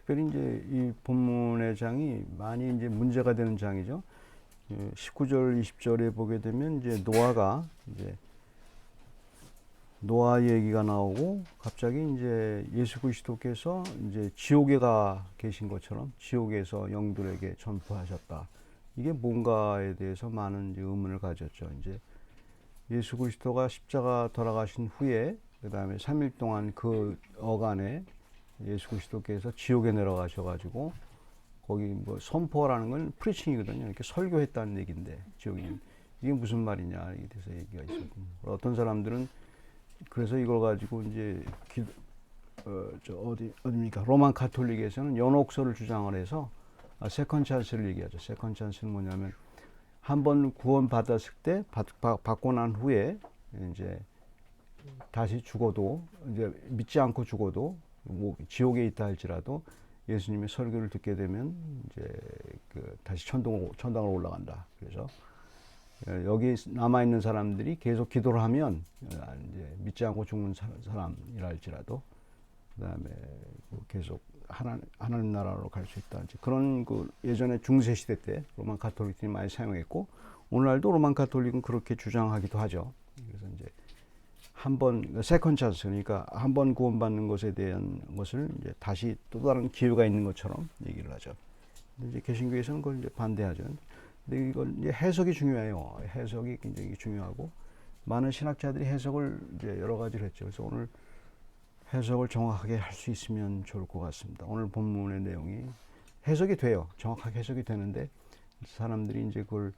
특별히 이제 이 본문의 장이 많이 이제 문제가 되는 장이죠. 19절, 20절에 보게 되면 이제 노아 얘기가 나오고 갑자기 이제 예수 그리스도께서 이제 지옥에 가 계신 것처럼 지옥에서 영들에게 전파하셨다. 이게 뭔가에 대해서 많은 이제 의문을 가졌죠. 이제 예수 그리스도가 십자가 돌아가신 후에 그다음에 3일 동안 그 어간에 예수 그리스도께서 지옥에 내려가셔가지고 거기 뭐 선포라는 건 프리칭이거든요. 이렇게 설교했다는 얘기인데 지옥인 이게 무슨 말이냐 이에 대해서 얘기가 있었거든요. 어떤 사람들은 그래서 이걸 가지고 이제 어디입니까? 로만 가톨릭에서는 연옥설을 주장을 해서 세컨 찬스를 얘기하죠. 세컨 찬스는 뭐냐면 한 번 구원 받았을 때 받고 난 후에 이제 다시 죽어도 이제 믿지 않고 죽어도 뭐 지옥에 있다 할지라도 예수님의 설교를 듣게 되면 이제 다시 천당으로 올라간다. 그래서 여기 남아 있는 사람들이 계속 기도를 하면 이제 믿지 않고 죽는 사람이라 할지라도 그다음에 계속 하나님 나라로 갈 수 있다. 그런 예전에 중세 시대 때 로만 가톨릭들이 많이 사용했고 오늘날도 로만 가톨릭은 그렇게 주장하기도 하죠. 그래서 이제 한 번 세컨 찬스 그러니까 한 번 구원받는 것에 대한 것을 이제 다시 또 다른 기회가 있는 것처럼 얘기를 하죠. 근데 이제 개신교에서는 그걸 이제 반대하죠. 근데 이건 이제 해석이 중요해요. 해석이 굉장히 중요하고 많은 신학자들이 해석을 이제 여러 가지로 했죠. 그래서 오늘 해석을 정확하게 할 수 있으면 좋을 것 같습니다. 오늘 본문의 내용이 해석이 돼요. 정확하게 해석이 되는데 사람들이 이제 그걸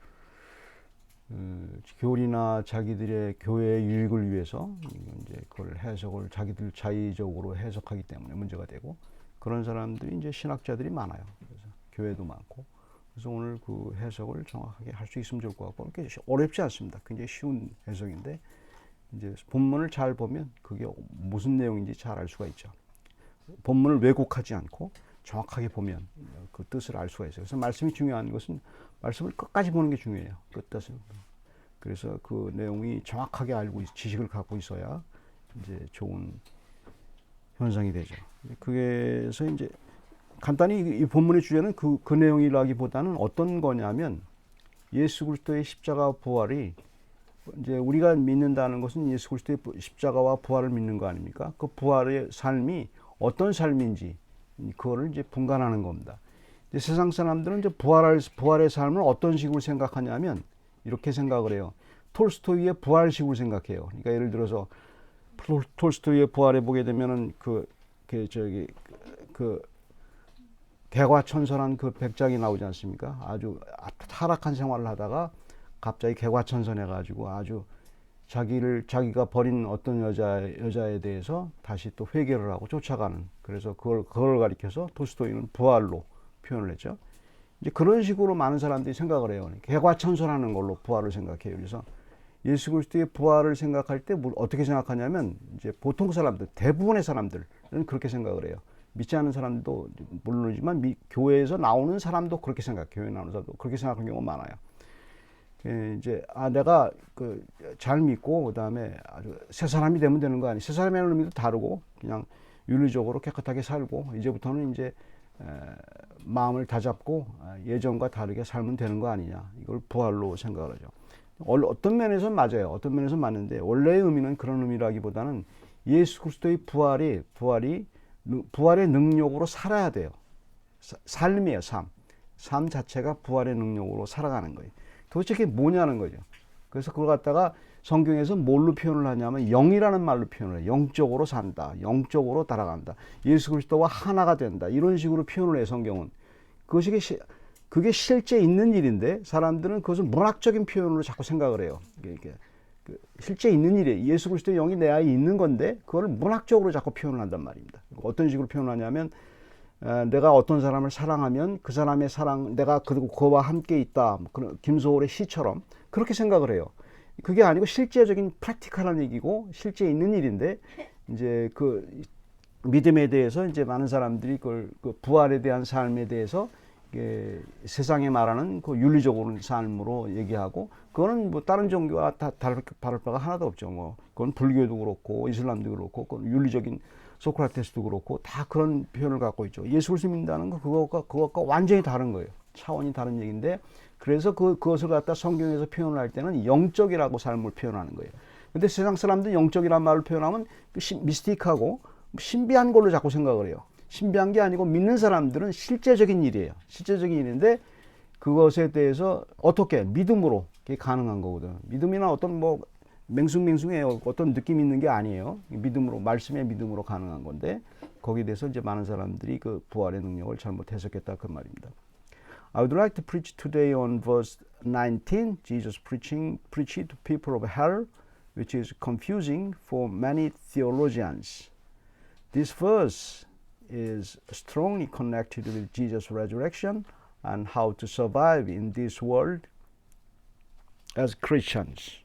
교리나 자기들의 교회의 유익을 위해서 이제 그걸 해석을 자기들 자의적으로 해석하기 때문에 문제가 되고 그런 사람들이 이제 신학자들이 많아요. 그래서 교회도 많고 그래서 오늘 그 해석을 정확하게 할 수 있으면 좋을 것 같고 그렇게 어렵지 않습니다. 굉장히 쉬운 해석인데 이제 본문을 잘 보면 그게 무슨 내용인지 잘 알 수가 있죠. 본문을 왜곡하지 않고 정확하게 보면 그 뜻을 알 수가 있어요. 그래서 말씀이 중요한 것은 말씀을 끝까지 보는 게 중요해요. 그 뜻을. 그래서 그 내용이 정확하게 알고 지식을 갖고 있어야 이제 좋은 현상이 되죠. 그래서 이제 간단히 이 본문의 주제는 그 내용이라기보다는 어떤 거냐면 예수 그리스도의 십자가 부활이 이제 우리가 믿는다는 것은 예수 그리스도의 십자가와 부활을 믿는 거 아닙니까? 그 부활의 삶이 어떤 삶인지 그거를 이제 분간하는 겁니다. 이제 세상 사람들은 이제 부활의 삶을 어떤 식으로 생각하냐면 이렇게 생각을 해요. 톨스토이의 부활식으로 생각해요. 그러니까 예를 들어서 톨스토이의 부활에 보게 되면은 개과천선한 그 백작이 나오지 않습니까? 아주 타락한 생활을 하다가 갑자기 개과천선해가지고 아주 자기가 버린 어떤 여자에 대해서 다시 또 회개를 하고 쫓아가는 그래서 그걸 가리켜서 톨스토이는 부활로 표현을 했죠. 이제 그런 식으로 많은 사람들이 생각을 해요. 개과천선하는 걸로 부활을 생각해요. 그래서 예수 그리스도의 부활을 생각할 때 어떻게 생각하냐면 이제 보통 사람들, 대부분의 사람들은 그렇게 생각을 해요. 믿지 않는 사람도 물론이지만 교회에서 나오는 사람도 그렇게 교회 나오는 사람도 그렇게 생각하는 경우가 많아요. 이제 내가 잘 믿고 그다음에 아주 새 사람이 되면 되는 거 아니? 새 사람이라는 의미도 다르고 그냥 윤리적으로 깨끗하게 살고 이제부터는 이제 마음을 다잡고 예전과 다르게 살면 되는 거 아니냐? 이걸 부활로 생각을 하죠. 어떤 면에서는 맞아요. 어떤 면에서는 맞는데 원래의 의미는 그런 의미라기보다는 예수 그리스도의 부활의 능력으로 살아야 돼요. 삶이에요, 삶. 삶 자체가 부활의 능력으로 살아가는 거예요. 도대체 그게 뭐냐는 거죠. 그래서 그걸 갖다가 성경에서 뭘로 표현을 하냐면 영이라는 말로 표현을 해요. 영적으로 산다. 영적으로 따라간다. 예수 그리스도와 하나가 된다. 이런 식으로 표현을 해요, 성경은. 그게 실제 있는 일인데 사람들은 그것을 문학적인 표현으로 자꾸 생각을 해요. 실제 있는 일이에요. 예수 그리스도의 영이 내 안에 있는 건데 그걸 문학적으로 자꾸 표현을 한단 말입니다. 어떤 식으로 표현하냐면 내가 어떤 사람을 사랑하면 그 사람의 사랑 내가 그와 함께 있다. 김소월의 시처럼 그렇게 생각을 해요. 그게 아니고 실제적인 프랙티컬한 얘기고 실제 있는 일인데 이제 그 믿음에 대해서 이제 많은 사람들이 그 부활에 대한 삶에 대해서 세상에 말하는 그 윤리적으로 삶으로 얘기하고 그거는 뭐 다른 종교와 다를 바가 하나도 없죠. 뭐 그건 불교도 그렇고 이슬람도 그렇고 그건 윤리적인 소크라테스도 그렇고 다 그런 표현을 갖고 있죠. 예수 그리스도 믿는다는 거 그것과 완전히 다른 거예요. 차원이 다른 얘기인데 그래서 그것을 갖다 성경에서 표현을 할 때는 영적이라고 삶을 표현하는 거예요. 근데 세상 사람들은 영적이란 말을 표현하면 미스틱하고 신비한 걸로 자꾸 생각을 해요. 신비한 게 아니고 믿는 사람들은 실제적인 일이에요. 실제적인 일인데 그것에 대해서 어떻게 믿음으로 그게 가능한 거거든. 믿음이나 어떤 뭐 맹숭맹숭해요. 어떤 느낌이 있는 게 아니에요. 믿음으로 말씀의 믿음으로 가능한 건데 거기에 대해서 이제 많은 사람들이 그 부활의 능력을 잘못 해석했다 그 말입니다. I would like to preach today on verse 19. Jesus preached to people of hell, which is confusing for many theologians. This verse is strongly connected with Jesus' resurrection and how to survive in this world as Christians.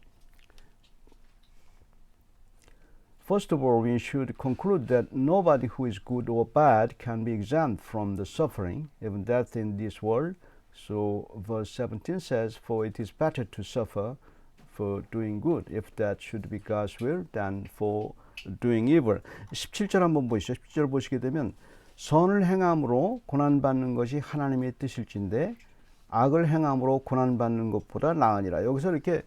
First of all, we should conclude that nobody who is good or bad can be exempt from the suffering, even death in this world. So verse 17 says, for it is better to suffer for doing good, if that should be God's will, than for doing evil. 17절 한번 보시죠. 17절 보시게 되면 선을 행함으로 고난받는 것이 하나님의 뜻일진데 악을 행함으로 고난받는 것보다 나으니라. 여기서 이렇게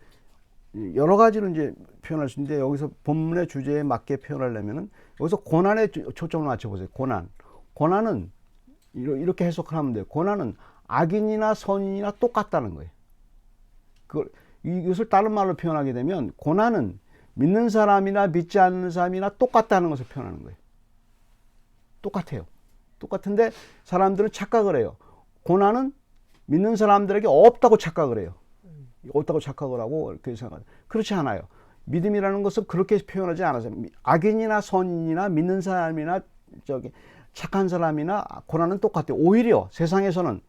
여러 가지로 이제 표현할 수 있는데 여기서 본문의 주제에 맞게 표현하려면은 여기서 고난에 초점을 맞춰보세요. 고난은 이렇게 해석을 하면 돼요. 고난은 악인이나 선인이나 똑같다는 거예요. 이것을 다른 말로 표현하게 되면 고난은 믿는 사람이나 믿지 않는 사람이나 똑같다는 것을 표현하는 거예요. 똑같아요. 똑같은데 사람들은 착각을 해요. 고난은 믿는 사람들에게 없다고 착각을 해요. 없다고 착각을 하고 그렇게 생각해요. 그렇지 않아요. 믿음이라는 것은 그렇게 표현하지 않아서 악인이나 선인이나 믿는 사람이나 착한 사람이나 고난은 똑같아요. 오히려 세상에서는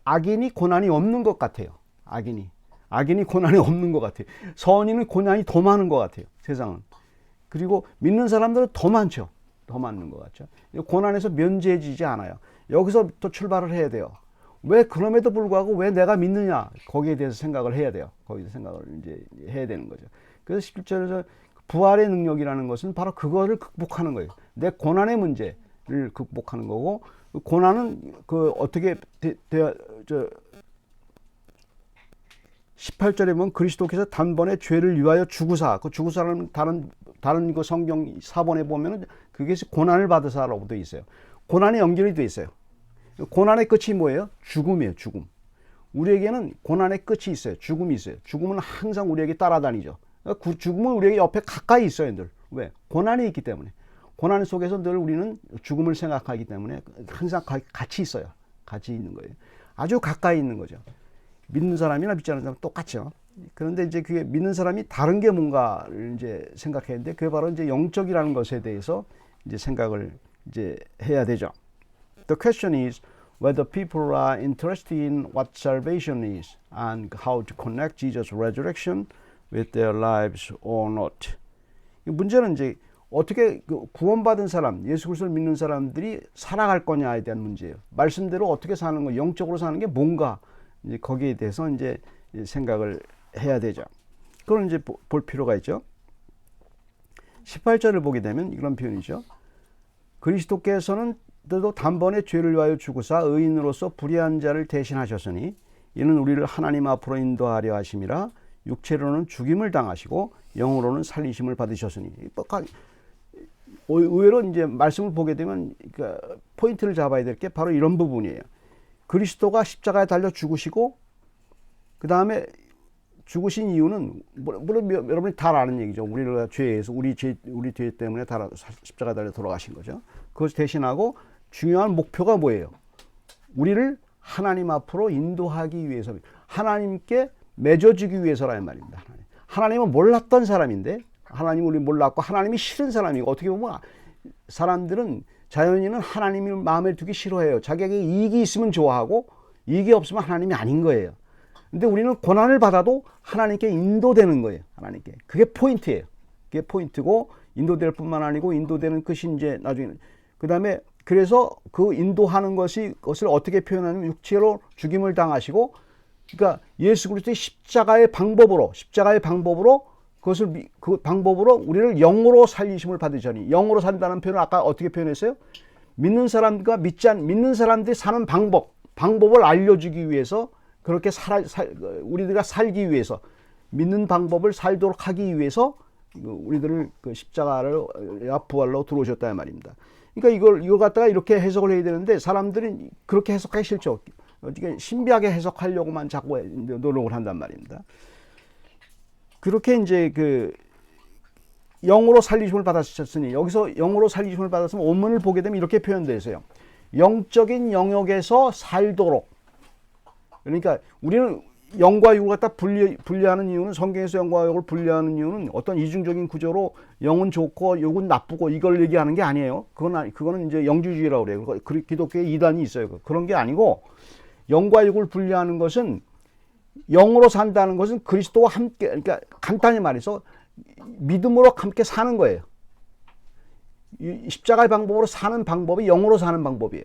악인이 고난이 없는 것 같아요. 악인이 고난이 없는 것 같아요. 선인은 고난이 더 많은 것 같아요. 세상은. 그리고 믿는 사람들은 더 많죠. 더 많은 것 같죠. 고난에서 면제해지지 않아요. 여기서부터 출발을 해야 돼요. 왜 그럼에도 불구하고 왜 내가 믿느냐 거기에 대해서 생각을 해야 돼요. 거기서 생각을 이제 해야 되는 거죠. 그래서 11절에서 부활의 능력이라는 것은 바로 그거를 극복하는 거예요. 내 고난의 문제를 극복하는 거고 고난은 그 어떻게 18절에 보면 그리스도께서 단번에 죄를 위하여 죽으사 그 죽으사는 다른 그 성경 사본에 보면은 그게 고난을 받으사라고 되어 있어요. 고난이 연결이 되어 있어요. 고난의 끝이 뭐예요? 죽음이에요. 죽음. 우리에게는 고난의 끝이 있어요. 죽음이 있어요. 죽음은 항상 우리에게 따라다니죠. 죽음은 우리에게 옆에 가까이 있어요. 늘. 왜? 고난이 있기 때문에. 고난 속에서 늘 우리는 죽음을 생각하기 때문에 항상 같이 있어요. 같이 있는 거예요. 아주 가까이 있는 거죠. 믿는 사람이나 믿지 않는 사람 똑같죠. 그런데 이제 그게 믿는 사람이 다른 게 뭔가를 이제 생각했는데 그게 바로 이제 영적이라는 것에 대해서 이제 생각을 이제 해야 되죠. The question is whether people are interested in what salvation is and how to connect Jesus' resurrection with their lives or not. 문제는 이제 어떻게 구원받은 사람, 예수 그리스도를 믿는 사람들이 살아갈 거냐에 대한 문제예요. 말씀대로 어떻게 사는 거, 영적으로 사는 게 뭔가 이제 거기에 대해서 이제 생각을 해야 되죠. 그걸 이제 볼 필요가 있죠. 18절을 보게 되면 이런 표현이죠. 그리스도께서는 또 단번에 죄를 위하여 죽으사 의인으로서 불의한 자를 대신하셨으니 이는 우리를 하나님 앞으로 인도하려 하심이라 육체로는 죽임을 당하시고 영으로는 살리심을 받으셨으니 의외로 이제 말씀을 보게 되면 그러니까 포인트를 잡아야 될 게 바로 이런 부분이에요. 그리스도가 십자가에 달려 죽으시고 그 다음에 죽으신 이유는 물론 여러분이 다 아는 얘기죠. 우리가 죄에서 우리 죄 때문에 십자가에 달려 돌아가신 거죠. 그것을 대신하고 중요한 목표가 뭐예요? 우리를 하나님 앞으로 인도하기 위해서 하나님께 맺어주기 위해서라는 말입니다. 하나님은 몰랐던 사람인데 하나님을 우리 몰랐고 하나님이 싫은 사람이고 어떻게 보면 사람들은 자연인은 하나님을 마음에 두기 싫어해요. 자기에게 이익이 있으면 좋아하고 이익이 없으면 하나님이 아닌 거예요. 근데 우리는 고난을 받아도 하나님께 인도되는 거예요. 하나님께. 그게 포인트예요. 그게 포인트고 인도될 뿐만 아니고 인도되는 것이 이제 나중에는 그 다음에 그래서 그 인도하는 것을 어떻게 표현하냐면 육체로 죽임을 당하시고 그러니까 예수 그리스도의 십자가의 방법으로 그 방법으로 우리를 영으로 살리심을 받으시니, 영으로 산다는 표현을 아까 어떻게 표현했어요? 믿는 사람과 믿는 사람들이 사는 방법을 알려주기 위해서, 그렇게 우리들과 살기 위해서, 믿는 방법을 살도록 하기 위해서 우리들을 그 십자가를 부활로 들어오셨다는 말입니다. 그러니까 이걸 갖다가 이렇게 해석을 해야 되는데 사람들이 그렇게 해석하기 싫죠. 어떻게 신비하게 해석하려고만 자꾸 노력을 한단 말입니다. 그렇게 이제 그 영으로 살리심을 받으셨으니, 여기서 영으로 살리심을 받았으면 원문을 보게 되면 이렇게 표현되어 있어요. 영적인 영역에서 살도록. 그러니까 우리는 영과 육을 갖다 분리하는 이유는, 성경에서 영과 육을 분리하는 이유는 어떤 이중적인 구조로 영은 좋고 육은 나쁘고 이걸 얘기하는 게 아니에요. 그거는 이제 영주주의라고 그래요. 기독교에 이단이 있어요. 그런 게 아니고, 영과 육을 분리하는 것은, 영으로 산다는 것은 그리스도와 함께, 그러니까 간단히 말해서 믿음으로 함께 사는 거예요. 십자가의 방법으로 사는 방법이 영으로 사는 방법이에요.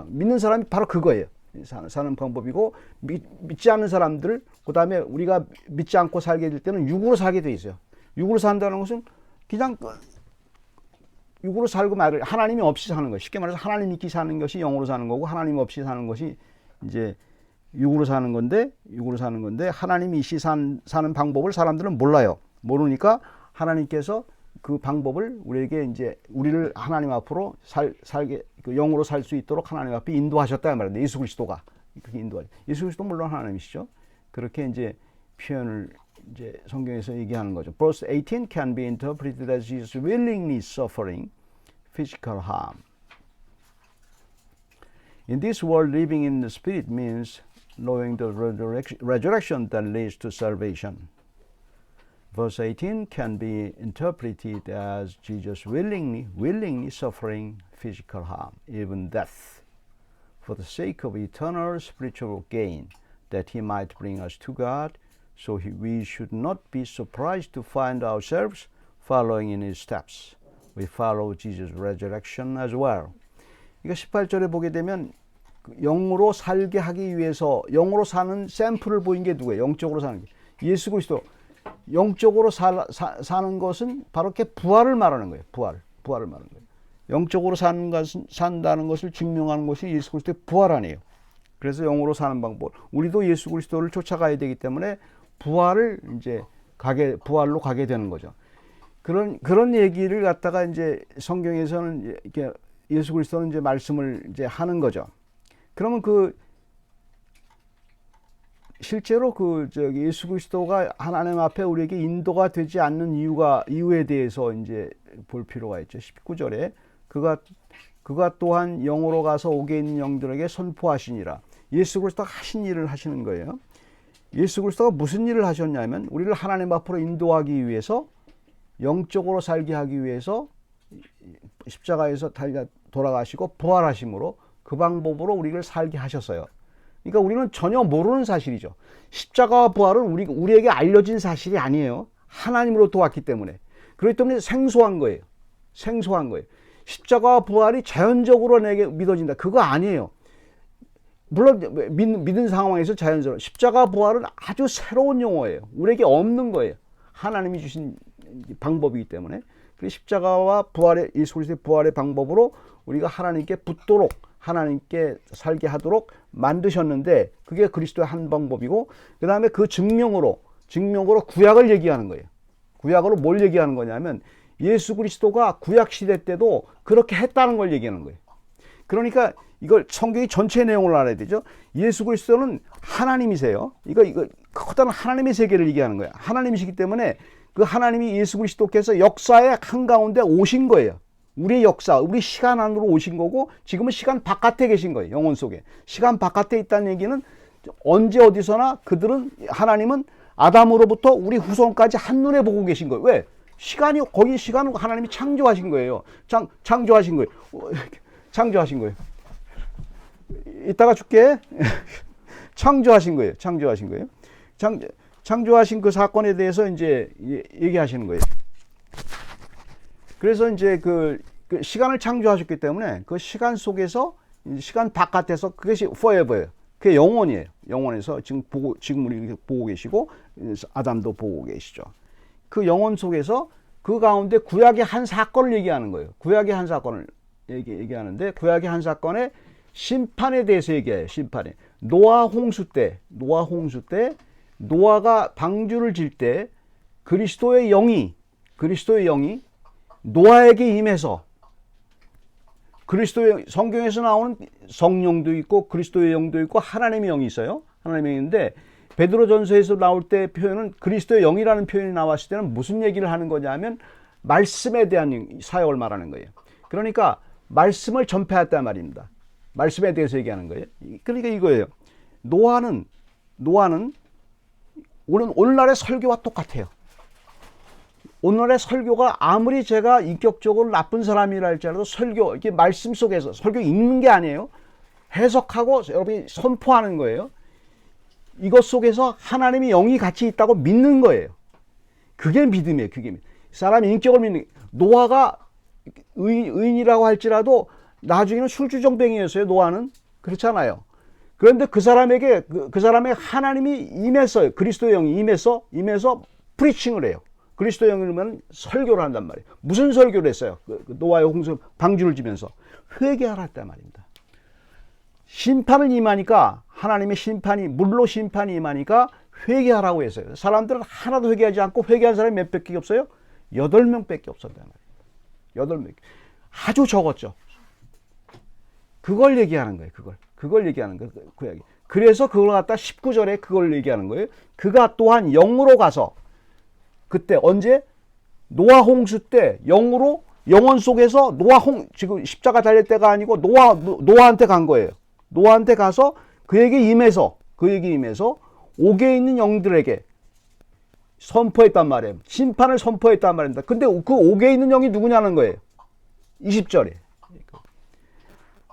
믿는 사람이 바로 그거예요. 사는 방법이고, 믿지 않는 사람들, 그 다음에 우리가 믿지 않고 살게 될 때는 육으로 살게 돼 있어요. 육으로 산다는 것은 그냥 육으로 살고 하나님이 없이 사는 거예요. 쉽게 말해서 하나님 있기 사는 것이 영으로 사는 거고, 하나님 없이 사는 것이 이제 육으로 사는 건데, 하나님이 있이 사는 방법을 사람들은 몰라요. 모르니까 하나님께서 그 방법을 우리에게 이제 우리를 하나님 앞으로 살게, 그 영으로 살 수 있도록 하나님 앞에 인도하셨다 말입니다. 예수 그리스도가 그렇게 인도하죠. 예수 그리스도 물론 하나님이시죠. 그렇게 이제 표현을 이제 성경에서 얘기하는 거죠. Verse 18 can be interpreted as Jesus willingly suffering physical harm. In this world, living in the Spirit means knowing the resurrection that leads to salvation. Verse 18 can be interpreted as Jesus willingly suffering physical harm, even death, for the sake of eternal spiritual gain, that he might bring us to God, so we should not be surprised to find ourselves following in his steps. We follow Jesus' resurrection as well. 이거 18절에 보게 되면 영으로 살게 하기 위해서 영으로 사는 샘플을 보인 게 누구예요? 영적으로 사는 게 예수 그리스도. 영적으로 사는 것은 바로 이렇게 부활을 말하는 거예요. 부활을 말하는 거예요. 영적으로 산다는 것을 증명하는 것이 예수 그리스도의 부활 아니에요. 그래서 영으로 사는 방법. 우리도 예수 그리스도를 쫓아가야 되기 때문에 부활로 가게 되는 거죠. 그런 얘기를 갖다가 이제 성경에서는 이렇게 예수 그리스도는 이제 말씀을 이제 하는 거죠. 그러면 실제로 예수 그리스도가 하나님 앞에 우리에게 인도가 되지 않는 이유에 대해서 이제 볼 필요가 있죠. 19절에 그가 또한 영으로 가서 옥에 있는 영들에게 선포하시니라. 예수 그리스도가 하신 일을 하시는 거예요. 예수 그리스도가 무슨 일을 하셨냐면 우리를 하나님 앞으로 인도하기 위해서, 영적으로 살게 하기 위해서 십자가에서 돌아가시고 부활하심으로 그 방법으로 우리를 살게 하셨어요. 그러니까 우리는 전혀 모르는 사실이죠. 십자가와 부활은 우리에게 알려진 사실이 아니에요. 하나님으로부터 왔기 때문에. 그렇기 때문에 생소한 거예요. 십자가와 부활이 자연적으로 내게 믿어진다. 그거 아니에요. 물론 믿은 상황에서 자연스러워. 십자가 부활은 아주 새로운 용어예요. 우리에게 없는 거예요. 하나님이 주신 방법이기 때문에. 십자가와 부활의, 예수 그리스도의 부활의 방법으로 우리가 하나님께 붙도록, 하나님께 살게 하도록 만드셨는데, 그게 그리스도의 한 방법이고, 그 다음에 그 증명으로 구약을 얘기하는 거예요. 구약으로 뭘 얘기하는 거냐면 예수 그리스도가 구약 시대 때도 그렇게 했다는 걸 얘기하는 거예요. 그러니까 이걸 성경이 전체 내용을 알아야 되죠. 예수 그리스도는 하나님이세요. 이거 커다란 하나님의 세계를 얘기하는 거예요. 하나님이시기 때문에 그 하나님이 예수 그리스도께서 역사의 한가운데 오신 거예요. 우리의 역사, 우리 시간 안으로 오신 거고, 지금은 시간 바깥에 계신 거예요. 영혼 속에. 시간 바깥에 있다는 얘기는 언제 어디서나 하나님은 아담으로부터 우리 후손까지 한눈에 보고 계신 거예요. 왜? 거기 시간은 하나님이 창조하신 거예요. 창조하신 거예요. 창조하신 거예요. 이따가 줄게. 창조하신 거예요. 창조하신 그 사건에 대해서 이제 얘기하시는 거예요. 그래서 이제 그 시간을 창조하셨기 때문에 그 시간 속에서, 시간 바깥에서 그것이 forever예요. 그게 영원이에요. 영원에서 지금 우리 보고 계시고, 아담도 보고 계시죠. 그 영혼 속에서 그 가운데 구약의 한 사건을 얘기하는 거예요. 구약의 한 사건을 얘기하는데 구약의 한 사건의 심판에 대해서 얘기해요. 심판에. 노아 홍수 때 노아가 방주를 질 때 그리스도의 영이 노아에게 임해서 그리스도의 성경에서 나오는 성령도 있고 그리스도의 영도 있고 하나님의 영이 있어요. 하나님의 영인데 베드로전서에서 나올 때 표현은 그리스도의 영이라는 표현이 나왔을 때는 무슨 얘기를 하는 거냐면 말씀에 대한 사역을 말하는 거예요. 그러니까 말씀을 전폐했단 말입니다. 말씀에 대해서 얘기하는 거예요. 그러니까 이거예요. 노아는 오늘날의 설교와 똑같아요. 오늘날의 설교가 아무리 제가 인격적으로 나쁜 사람이라 할지라도 설교, 이게 말씀 속에서 설교 읽는 게 아니에요. 해석하고 여러분이 선포하는 거예요. 이것 속에서 하나님의 영이 같이 있다고 믿는 거예요. 그게 믿음이에요. 그게 사람의 인격을 믿는. 노아가 의인이라고 할지라도 나중에는 술주정뱅이였어요. 노아는 그렇잖아요. 그런데 그 사람에게 그 사람의 하나님이 임해서 그리스도의 영이 임해서 프리칭을 해요. 그리스도의 영이면 설교를 한단 말이에요. 무슨 설교를 했어요? 노아의 홍수 방주를 지면서 회개하라 했단 말입니다. 심판을 임하니까 하나님의 심판이 물로 심판이 임하니까 회개하라고 했어요. 사람들은 하나도 회개하지 않고 회개한 사람이 몇 밖에 없어요? 8명밖에 없었단 말이에요. 8명. 아주 적었죠. 그걸 얘기하는 거예요. 그걸 얘기하는 거예요. 구약이. 그래서 그걸 갖다 19절에 그걸 얘기하는 거예요. 그가 또한 영으로 가서 그때 언제? 노아 홍수 때 영으로 영원 속에서 지금 십자가 달릴 때가 아니고 노아한테 간 거예요. 노아한테 가서 그에게 임해서 옥에 있는 영들에게 선포했단 말이에요. 심판을 선포했단 말입니다. 근데 그 옥에 있는 영이 누구냐는 거예요. 20절에.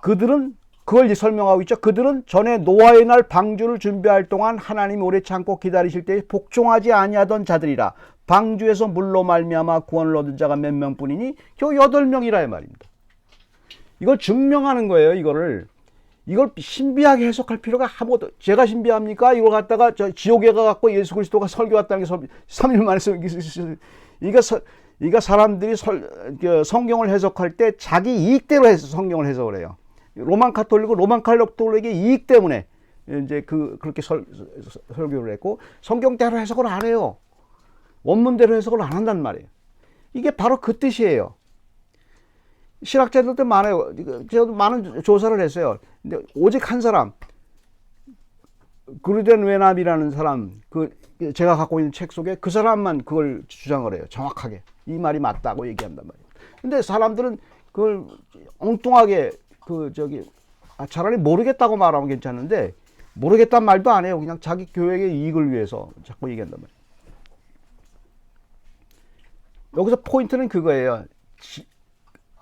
그들은 그걸 설명하고 있죠. 그들은 전에 노아의 날 방주를 준비할 동안 하나님이 오래 참고 기다리실 때 복종하지 아니하던 자들이라. 방주에서 물로 말미암아 구원을 얻은 자가 몇 명뿐이니 겨우 8명이라 이 말입니다. 이걸 증명하는 거예요. 이걸 신비하게 해석할 필요가 아무것도. 제가 신비합니까? 이걸 갖다가 지옥에 가갖고 예수 그리스도가 설교 왔다는 게 3일 만에 이거 사람들이 성경을 해석할 때 자기 이익대로 해서 성경을 해석을 해요. 로만 카톨릭의 이익 때문에 이제 그렇게 설교를 했고 성경대로 해석을 안 해요. 원문대로 해석을 안 한단 말이에요. 이게 바로 그 뜻이에요. 신학자들도 많아요. 제가 많은 조사를 했어요. 근데 오직 한 사람, 그루덴 웨납이라는 사람, 제가 갖고 있는 책 속에 그 사람만 그걸 주장을 해요. 정확하게 이 말이 맞다고 얘기한단 말이에요. 근데 사람들은 그걸 엉뚱하게 차라리 모르겠다고 말하면 괜찮은데 모르겠다는 말도 안 해요. 그냥 자기 교회의 이익을 위해서 자꾸 얘기한단 말이에요. 여기서 포인트는 그거예요.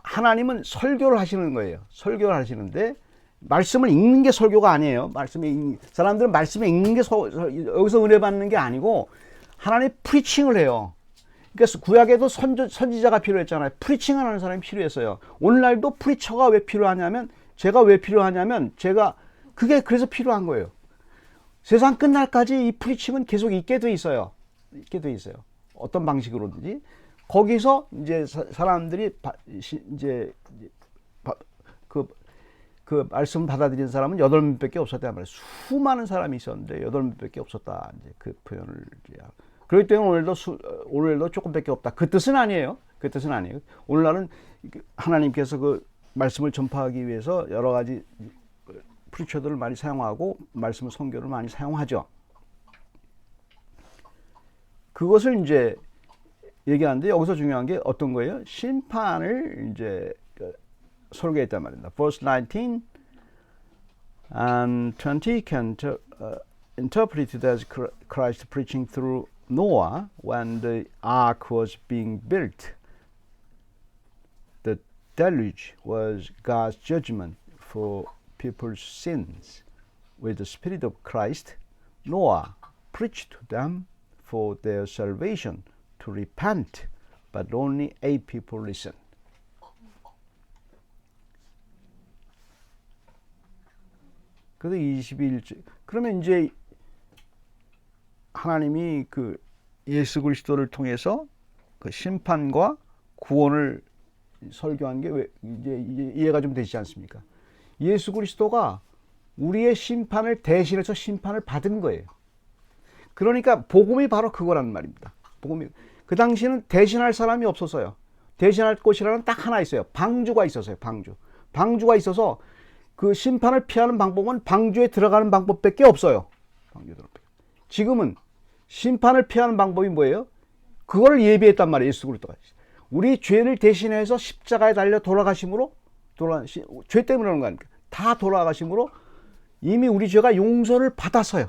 하나님은 설교를 하시는 거예요. 설교를 하시는데 말씀을 읽는 게 설교가 아니에요. 사람들은 말씀을 읽는 게 여기서 은혜 받는 게 아니고 하나님 프리칭을 해요. 그래서 구약에도 선지자가 필요했잖아요. 프리칭을 하는 사람이 필요했어요. 오늘날도 프리처가 왜 필요하냐면 그게 그래서 필요한 거예요. 세상 끝날까지 이 프리칭은 계속 있게 돼 있어요. 어떤 방식으로든지. 거기서 이제 사람들이 그 말씀 받아들인 사람은 8명밖에 없었단 말이에요. 수많은 사람이 있었는데 8명밖에 없었다. 이제 그 표현을. 그렇기 때문에 오늘도 조금밖에 없다. 그 뜻은 아니에요. 오늘날은 하나님께서 그 말씀을 전파하기 위해서 여러 가지 프리처들을 많이 사용하고 말씀을 선교를 많이 사용하죠. 그것을 이제 얘기하는데 여기서 중요한 게 어떤 거예요? 심판을 이제 설계했단 말입니다. Verse 19 and 20 can interpreted as Christ preaching through Noah when the ark was being built. The deluge was God's judgment for people's sins. With the Spirit of Christ, Noah preached to them for their salvation to repent, but only 8 people listened. 그래서 21절. 그러면 이제 하나님이 예수 그리스도를 통해서 그 심판과 구원을 설교한 게 왜 이제 이해가 좀 되지 않습니까? 예수 그리스도가 우리의 심판을 대신해서 심판을 받은 거예요. 그러니까 복음이 바로 그거란 말입니다. 복음이 그 당시에는 대신할 사람이 없었어요. 대신할 곳이라는 딱 하나 있어요. 방주가 있었어요. 방주가 있어서 그 심판을 피하는 방법은 방주에 들어가는 방법밖에 없어요. 지금은 심판을 피하는 방법이 뭐예요? 그거를 예비했단 말이에요. 예수 그리스도가 우리 죄를 대신해서 십자가에 달려 돌아가심으로 죄 때문에 그런 거 아닙니까? 다 돌아가심으로 이미 우리 죄가 용서를 받았어요.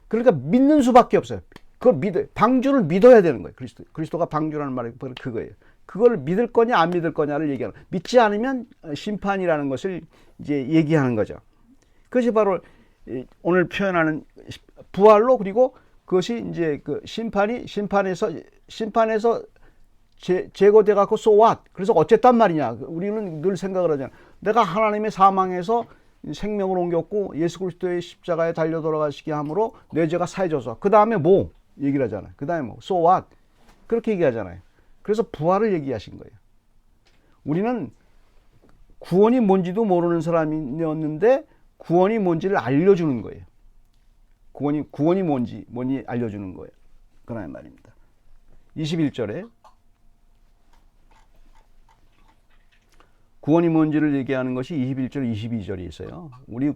그러니까 믿는 수밖에 없어요. 그걸 방주를 믿어야 되는 거예요. 그리스도가 방주라는 말이 그거예요. 그걸 믿을 거냐 안 믿을 거냐를 얘기하는 거예요. 믿지 않으면 심판이라는 것을 이제 얘기하는 거죠. 그것이 바로 오늘 표현하는 부활로, 그리고 그것이 이제 그 심판에서 제거돼 갖고 so what? 그래서 어쨌단 말이냐? 우리는 늘 생각을 하잖아. 내가 하나님의 사망에서 생명을 옮겼고 예수 그리스도의 십자가에 달려 돌아가시게 함으로 내 죄가 사해져서 그 다음에 뭐 얘기를 하잖아요. 그 다음에 뭐 so what? 그렇게 얘기하잖아요. 그래서 부활을 얘기하신 거예요. 우리는 구원이 뭔지도 모르는 사람이었는데 구원이 뭔지를 알려주는 거예요. 구원이 뭔지 알려주는 거예요. 그런 말입니다. 21절에 구원이 뭔지를 얘기하는 것이 21절, 22절에 있어요. 우리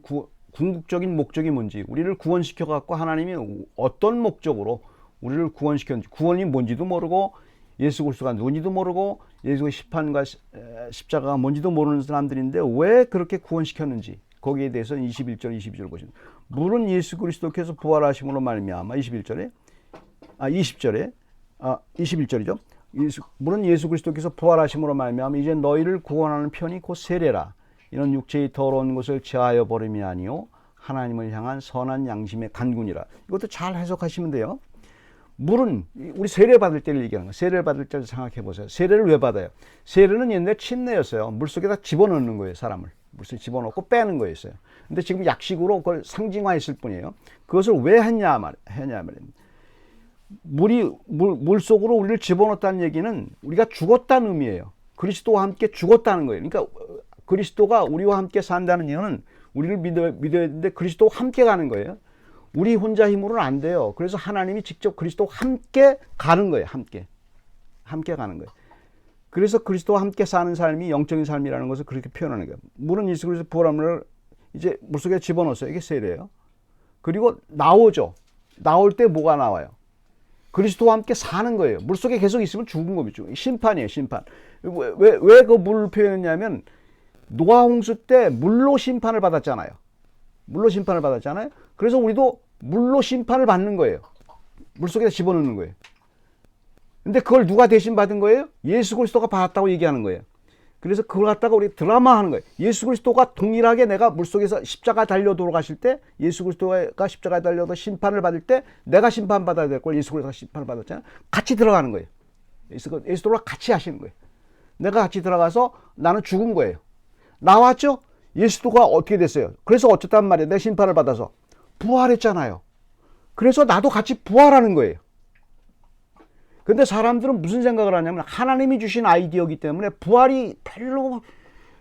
궁극적인 목적이 뭔지, 우리를 구원시켜 갖고 하나님이 어떤 목적으로 우리를 구원시켰는지, 구원이 뭔지도 모르고 예수 그리스도가 누군지도 모르고 예수의 심판과 십자가가 뭔지도 모르는 사람들인데 왜 그렇게 구원시켰는지, 거기에 대해서는 21절, 22절 보시면, 물은 예수 그리스도께서 부활하심으로 말미암아 20절이죠. 물은 예수 그리스도께서 부활하심으로 말미암아 이제 너희를 구원하는 편이 곧 세례라. 이는 육체의 더러운 것을 제하여 버림이 아니요 하나님을 향한 선한 양심의 간군이라. 이것도 잘 해석하시면 돼요. 물은 우리 세례 받을 때를 얘기하는 거예요. 세례를 받을 때를 생각해 보세요. 세례를 왜 받아요? 세례는 옛날에 침례였어요. 물속에다 집어넣는 거예요. 사람을 물속에 집어넣고 빼는 거였어요. 근데 지금 약식으로 그걸 상징화했을 뿐이에요. 그것을 왜 했냐 말입니다. 물 속으로 우리를 집어넣었다는 얘기는 우리가 죽었다는 의미예요. 그리스도와 함께 죽었다는 거예요. 그러니까 그리스도가 우리와 함께 산다는 얘기는 우리를 믿어야 되는데 그리스도와 함께 가는 거예요. 우리 혼자 힘으로는 안 돼요. 그래서 하나님이 직접 그리스도와 함께 가는 거예요. 함께 가는 거예요. 그래서 그리스도와 함께 사는 삶이 영적인 삶이라는 것을 그렇게 표현하는 거예요. 물은 예수 그리스도 부활함을 이제 물속에 집어넣었어요. 이게 세례예요. 그리고 나오죠. 나올 때 뭐가 나와요? 그리스도와 함께 사는 거예요. 물속에 계속 있으면 죽은 겁니다. 심판이에요. 심판. 왜 그 물을 표현했냐면 노아 홍수 때 물로 심판을 받았잖아요. 그래서 우리도 물로 심판을 받는 거예요. 물속에다 집어넣는 거예요. 근데 그걸 누가 대신 받은 거예요? 예수 그리스도가 받았다고 얘기하는 거예요. 그래서 그걸 갖다가 우리 드라마 하는 거예요. 예수 그리스도가 동일하게 내가 물속에서 십자가 달려 돌아가실 때, 예수 그리스도가 십자가에 달려서 심판을 받을 때 내가 심판받아야 될 걸 예수 그리스도가 심판을 받았잖아요. 같이 들어가는 거예요. 예수 그리스도랑 같이 하시는 거예요. 내가 같이 들어가서 나는 죽은 거예요. 나왔죠? 예수도가 어떻게 됐어요? 그래서 어쨌단 말이에요. 내가 심판을 받아서 부활했잖아요. 그래서 나도 같이 부활하는 거예요. 근데 사람들은 무슨 생각을 하냐면 하나님이 주신 아이디어이기 때문에 부활이 별로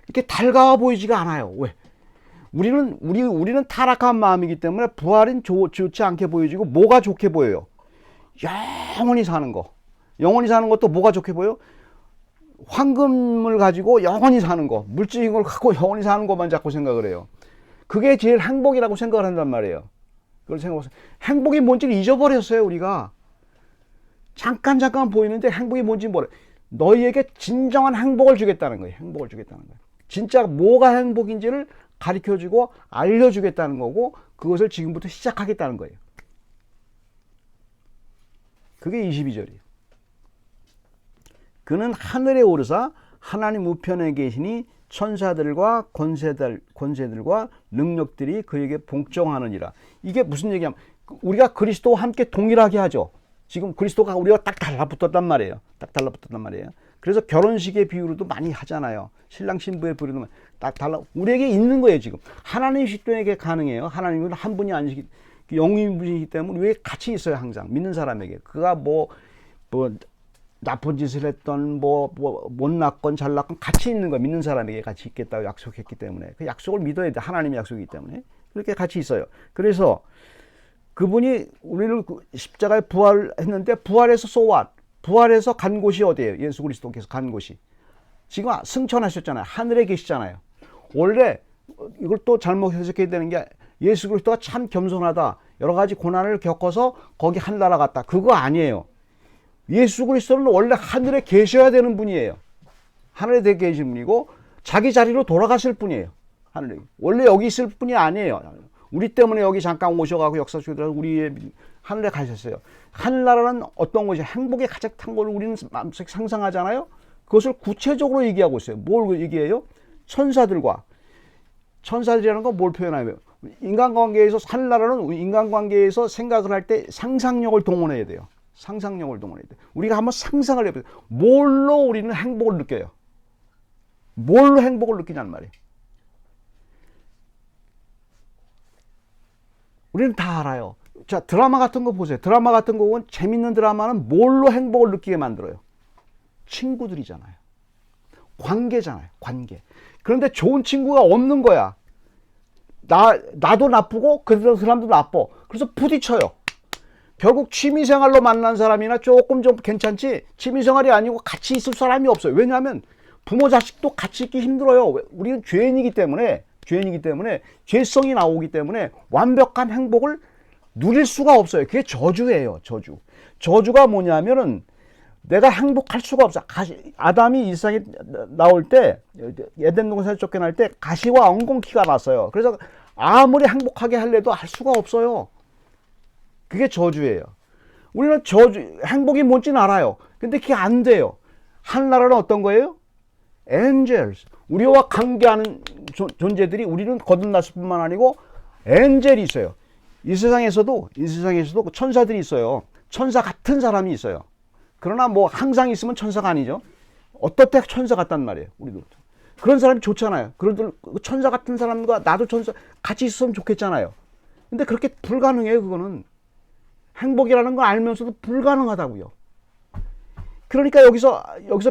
이렇게 달가워 보이지가 않아요. 왜? 우리는 타락한 마음이기 때문에 부활은 좋지 않게 보여지고 뭐가 좋게 보여요? 영원히 사는 거. 영원히 사는 것도 뭐가 좋게 보여요? 황금을 가지고 영원히 사는 거, 물질인 걸 갖고 영원히 사는 것만 자꾸 생각을 해요. 그게 제일 행복이라고 생각을 한단 말이에요. 그걸 생각해보세요. 행복이 뭔지를 잊어버렸어요, 우리가. 잠깐 보이는데 행복이 뭔지 모르. 너희에게 진정한 행복을 주겠다는 거예요. 진짜 뭐가 행복인지를 가르쳐주고 알려주겠다는 거고, 그것을 지금부터 시작하겠다는 거예요. 그게 22절이에요. 그는 하늘에 오르사 하나님 우편에 계시니 천사들과 권세들과 능력들이 그에게 복종하느니라. 이게 무슨 얘기냐면 우리가 그리스도와 함께 동일하게 하죠. 지금 그리스도가 우리가 딱 달라붙었단 말이에요. 그래서 결혼식의 비유로도 많이 하잖아요. 신랑 신부의 비유로도 딱 우리에게 있는 거예요. 지금 하나님 식도에게 가능해요. 하나님은 한 분이 아니시기 영인분이기 때문에 우리에게 같이 있어요. 항상 믿는 사람에게. 그가 뭐 뭐 나쁜 짓을 했던 뭐 못났건 잘났건 같이 있는 거, 믿는 사람에게 같이 있겠다고 약속했기 때문에 그 약속을 믿어야 돼. 하나님의 약속이기 때문에 그렇게 같이 있어요. 그래서 그분이 우리를 십자가에 부활했는데 부활해서 so what? 부활해서 간 곳이 어디예요? 예수 그리스도께서 간 곳이 지금 승천하셨잖아요. 하늘에 계시잖아요. 원래 이걸 또 잘못 해석해야 되는 게 예수 그리스도가 참 겸손하다. 여러 가지 고난을 겪어서 거기 하늘나라 갔다. 그거 아니에요. 예수 그리스도는 원래 하늘에 계셔야 되는 분이에요. 하늘에 계신 분이고 자기 자리로 돌아가실 분이에요. 하늘에. 원래 여기 있을 분이 아니에요. 우리 때문에 여기 잠깐 오셔가지고 역사 속에 들어가서 우리의 하늘에 가셨어요. 하늘나라는 어떤 것이 행복에 가장 탄 걸 우리는 마음속에 상상하잖아요. 그것을 구체적으로 얘기하고 있어요. 뭘 얘기해요? 천사들이라는 건 뭘 표현하면 인간관계에서 하늘나라는 인간관계에서 생각을 할 때 상상력을 동원해야 돼요. 상상력을 동원해야 돼요. 우리가 한번 상상을 해보세요. 뭘로 우리는 행복을 느껴요? 뭘로 행복을 느끼냐는 말이에요. 우리는 다 알아요. 자, 드라마 같은 거 보세요. 드라마 같은 거 보면 재밌는 드라마는 뭘로 행복을 느끼게 만들어요? 친구들이잖아요. 관계잖아요. 관계. 그런데 좋은 친구가 없는 거야. 나도 나쁘고 그 사람도 나빠. 그래서 부딪혀요. 결국 취미생활로 만난 사람이나 조금 좀 괜찮지 취미생활이 아니고 같이 있을 사람이 없어요. 왜냐하면 부모 자식도 같이 있기 힘들어요. 우리는 죄인이기 때문에 죄성이 나오기 때문에 완벽한 행복을 누릴 수가 없어요. 그게 저주예요. 저주가 뭐냐면은 내가 행복할 수가 없어. 아담이 이 세상에 나올 때 에덴 동산에 쫓겨날 때 가시와 엉겅퀴가 났어요. 그래서 아무리 행복하게 하려도 할 수가 없어요. 그게 저주예요. 우리는 행복이 뭔지는 알아요. 근데 그게 안 돼요. 하늘나라는 어떤 거예요? angels. 우리와 관계하는 존재들이 우리는 거듭났을 뿐만 아니고 엔젤이 있어요. 이 세상에서도 천사들이 있어요. 천사 같은 사람이 있어요. 그러나 뭐 항상 있으면 천사가 아니죠. 어떨 때 천사 같단 말이에요. 우리도 그런 사람이 좋잖아요. 그런 천사 같은 사람과 나도 천사 같이 있으면 좋겠잖아요. 근데 그렇게 불가능해요. 그거는 행복이라는 걸 알면서도 불가능하다고요. 그러니까 여기서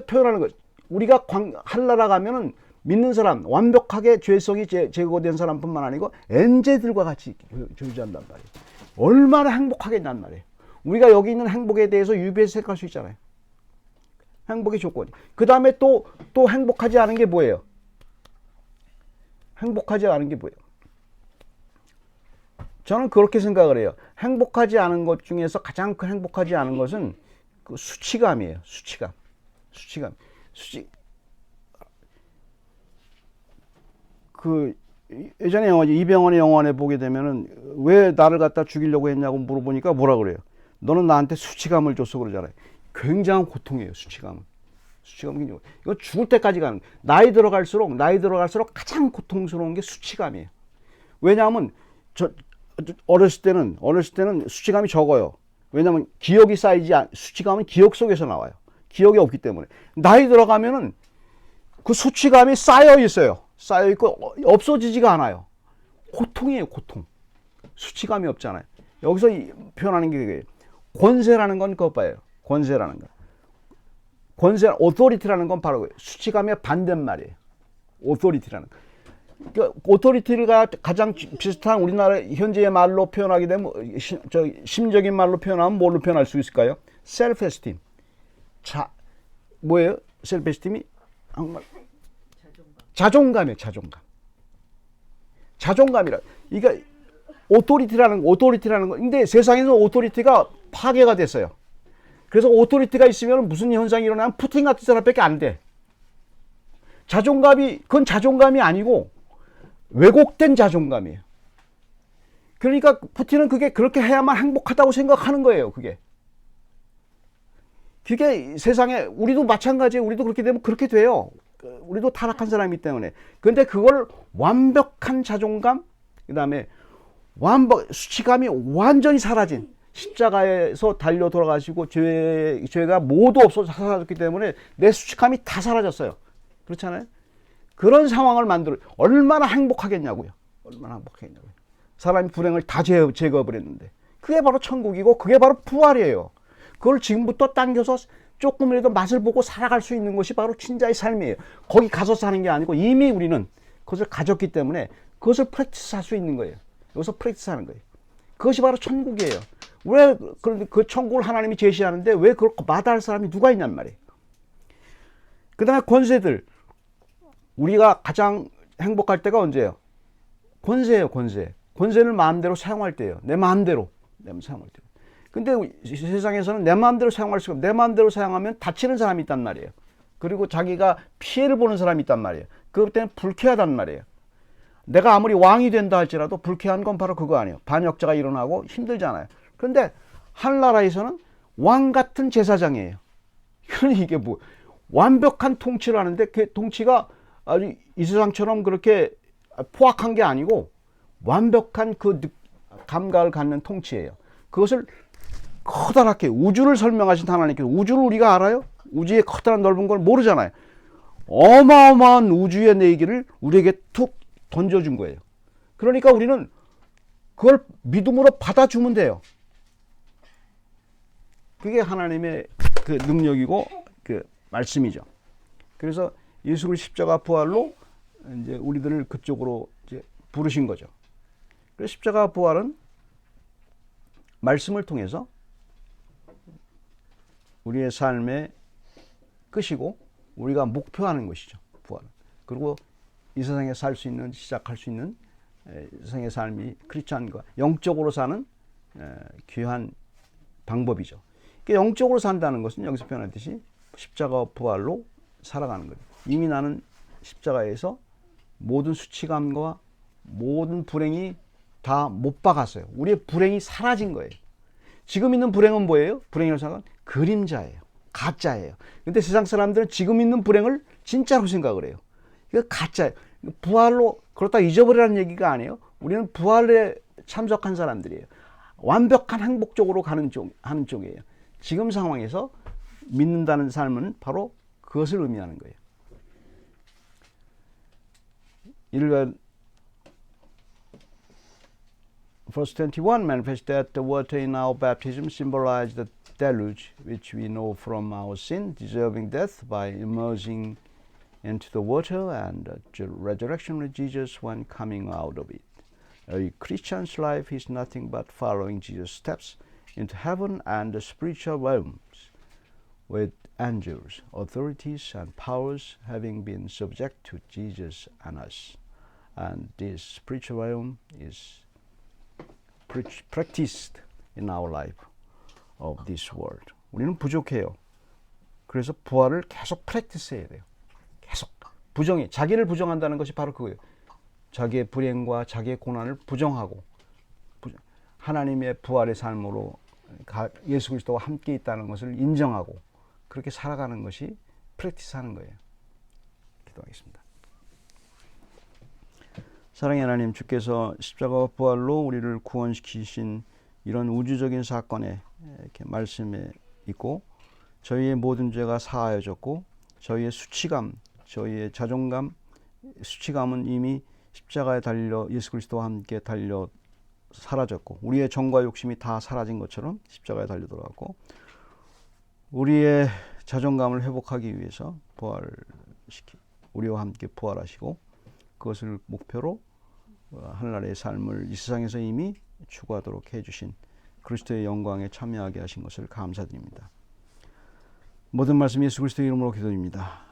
표현하는 거예요. 우리가 하늘나라 가면은 믿는 사람, 완벽하게 죄성이 제거된 사람뿐만 아니고 엔제들과 같이 존재한단 말이에요. 얼마나 행복하겠냔 말이에요. 우리가 여기 있는 행복에 대해서 유비에서 생각할 수 있잖아요. 행복의 조건. 그 다음에 또 행복하지 않은 게 뭐예요? 행복하지 않은 게 뭐예요? 저는 그렇게 생각을 해요. 행복하지 않은 것 중에서 가장 큰 행복하지 않은 것은 그 수치감이에요. 수치감. 예전에 이병헌의 영화에 보게 되면은 왜 나를 갖다 죽이려고 했냐고 물어보니까 뭐라 그래요? 너는 나한테 수치감을 줬어 그러잖아요. 굉장한 고통이에요. 수치감은 굉장히. 이거 죽을 때까지 가는. 나이 들어갈수록 가장 고통스러운 게 수치감이에요. 왜냐하면 어렸을 때는 수치감이 적어요. 왜냐하면 기억이 수치감은 기억 속에서 나와요. 기억이 없기 때문에. 나이 들어가면은 그 수치감이 쌓여 있고 없어지지가 않아요. 고통이에요. 고통. 수치감이 없잖아요. 여기서 표현하는 게 권세라는 건 그것 봐요. 권세라는 거. 오토리티라는 건 바로 수치감의 반대말이에요. 오토리티라는 거. 그러니까 오토리티가 가장 비슷한 우리나라 현재의 말로 표현하게 되면 심적인 말로 표현하면 뭘로 표현할 수 있을까요? 셀프-에스팀. 뭐예요? 셀프-에스팀이 한국말 자존감이에요. 자존감이라. 그러니까 오토리티라는 거. 근데 세상에서 오토리티가 파괴가 됐어요. 그래서 오토리티가 있으면 무슨 현상이 일어나면 푸틴 같은 사람밖에 안 돼. 그건 자존감이 아니고 왜곡된 자존감이에요. 그러니까 푸틴은 그게 그렇게 해야만 행복하다고 생각하는 거예요. 그게 세상에 우리도 마찬가지예요. 우리도 그렇게 되면 그렇게 돼요. 우리도 타락한 사람이기 때문에. 근데 그걸 완벽한 자존감, 그 다음에 수치감이 완전히 사라진 십자가에서 달려 돌아가시고 죄가 모두 없어서 사라졌기 때문에 내 수치감이 다 사라졌어요. 그렇잖아요. 그런 상황을 얼마나 행복하겠냐고요. 사람이 불행을 다 제거해버렸는데 그게 바로 천국이고 그게 바로 부활이에요. 그걸 지금부터 당겨서 조금이라도 맛을 보고 살아갈 수 있는 것이 바로 진짜의 삶이에요. 거기 가서 사는 게 아니고 이미 우리는 그것을 가졌기 때문에 그것을 프랙티스 할 수 있는 거예요. 여기서 프랙티스 하는 거예요. 그것이 바로 천국이에요. 왜 그 천국을 하나님이 제시하는데 왜 그걸 마다할 사람이 누가 있냔 말이에요. 그 다음에 권세들. 우리가 가장 행복할 때가 언제예요? 권세예요, 권세. 권세를 마음대로 사용할 때예요. 내 마음대로 사용할 때. 근데 세상에서는 내 마음대로 사용할 수가 없어요. 내 마음대로 사용하면 다치는 사람이 있단 말이에요. 그리고 자기가 피해를 보는 사람이 있단 말이에요. 그것 때문에 불쾌하단 말이에요. 내가 아무리 왕이 된다 할지라도 불쾌한 건 바로 그거 아니에요. 반역자가 일어나고 힘들잖아요. 그런데 하늘나라에서는 왕 같은 제사장이에요. 그러니 이게 뭐 완벽한 통치를 하는데 그 통치가 아주 이 세상처럼 그렇게 포악한 게 아니고 완벽한 그 감각을 갖는 통치예요. 그것을 커다랗게 우주를 설명하신 하나님께서, 우주를 우리가 알아요? 우주의 커다란 넓은 걸 모르잖아요. 어마어마한 우주의 내기를 우리에게 툭 던져준 거예요. 그러니까 우리는 그걸 믿음으로 받아주면 돼요. 그게 하나님의 그 능력이고 그 말씀이죠. 그래서 예수 그리스도 십자가 부활로 이제 우리들을 그쪽으로 이제 부르신 거죠. 그래서 십자가 부활은 말씀을 통해서 우리의 삶의 끝이고 우리가 목표하는 것이죠. 부활은. 그리고 이 세상에 살 수 있는, 시작할 수 있는 세상의 삶이 크리스찬과 영적으로 사는 귀한 방법이죠. 영적으로 산다는 것은 여기서 표현하듯이 십자가 부활로 살아가는 거예요. 이미 나는 십자가에서 모든 수치감과 모든 불행이 다 못 박았어요. 우리의 불행이 사라진 거예요. 지금 있는 불행은 뭐예요? 불행이라고 생각은 그림자예요. 가짜예요. 근데 세상 사람들은 지금 있는 불행을 진짜로 생각을 해요. 이거 가짜예요. 부활로 그렇다 잊어버리라는 얘기가 아니에요. 우리는 부활에 참석한 사람들이에요. 완벽한 행복 쪽으로 하는 쪽이에요. 지금 상황에서 믿는다는 삶은 바로 그것을 의미하는 거예요. Verse 21 manifests that the water in our baptism symbolized the deluge which we know from our sin, deserving death by immersing into the water and the resurrection of Jesus when coming out of it. A Christian's life is nothing but following Jesus' steps into heaven and the spiritual realms with angels, authorities, and powers having been subject to Jesus and us. And this spiritual realm is practiced in our life of this world. 우리는 부족해요. 그래서 부활을 계속 프랙티스해야 돼요. 계속 자기를 부정한다는 것이 바로 그거예요. 자기의 불행과 자기의 고난을 부정하고 하나님의 부활의 삶으로 예수 그리스도와 함께 있다는 것을 인정하고 그렇게 살아가는 것이 프랙티스하는 거예요. 기도하겠습니다. 사랑의 하나님, 주께서 십자가와 부활로 우리를 구원시키신 이런 우주적인 사건에 이렇게 말씀에 있고 저희의 모든 죄가 사하여졌고 저희의 수치감, 저희의 자존감, 수치감은 이미 십자가에 달려 예수 그리스도와 함께 달려 사라졌고 우리의 정과 욕심이 다 사라진 것처럼 십자가에 달려 들어갔고 우리의 자존감을 회복하기 위해서 우리와 함께 부활하시고 그것을 목표로 하늘나라의 삶을 이 세상에서 이미 추구하도록 해주신 그리스도의 영광에 참여하게 하신 것을 감사드립니다. 모든 말씀 예수 그리스도의 이름으로 기도드립니다.